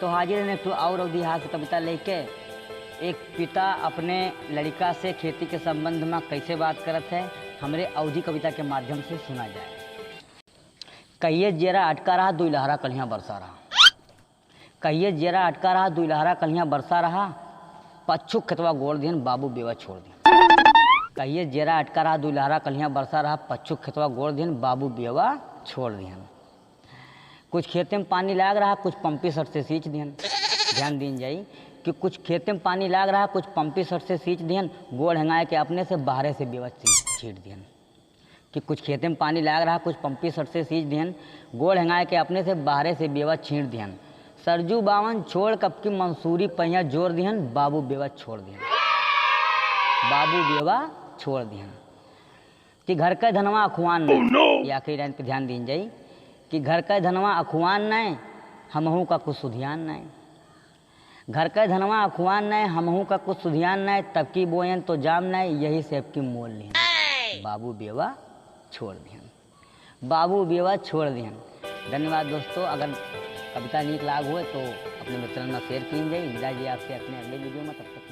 तो हाजिर ने तो और अवधि कविता लेके एक पिता अपने लड़का से खेती के संबंध में कैसे बात करत है हमरे अवधि कविता के माध्यम से सुना जाए। कहिए जेरा अटका रहा दुई लहरा कलियाँ बरसा रहा, कहिए जेरा अटका रहा दुई लहरा कलियाँ बरसा रहा, पच्छू खेतवा गोड़ दिहन बाबू बेवा छोड़ दिहन। कहिए जेरा अटका रहा दुई लहरा कलियाँ बरसा रहा, पच्छू खेतवा गोड़ दिहन बाबू बेवा छोड़ दिहन। कुछ खेते में पानी लाग रहा कुछ पंपी सट से सींच दिहन। ध्यान दीन जाई कि कुछ खेते में पानी लाग रहा कुछ पंपी सट से सींच दिहन, गोड़ हंगाए के अपने से बाहरे से बेवा छीट दिहन। कि कुछ खेते में पानी लाग रहा कुछ पंपी सट से सींच दिहन, गोड़ हंगाए के अपने से बाहरे से बेवा छीट दिहन। सरजू बावन छोड़ कब की मंसूरी पहिया जोर दिहन, बाबू बेवा छोड़ दिहन, बाबू बेवा छोड़ दिहन। कि घर का धनवा अखुआन नहीं, या कई लाइन पे ध्यान दीन जाई कि घर का धनवा अखुआन नहीं हमहू का कुछ सुधियान नहीं, घर का धनवा अखुआन नहीं हमहू का कुछ सुधियान नहीं, तब की बोयन तो जाम नहीं यही से की मोल नहीं, बाबू बेवा छोड़ दिहन, बाबू बेवा छोड़ दिहन। धन्यवाद दोस्तों। अगर कविता नीक लाग हुए तो अपने मित्रों में शेयर की जाए। विदा जी आपसे अपने अगले वीडियो में, तब तक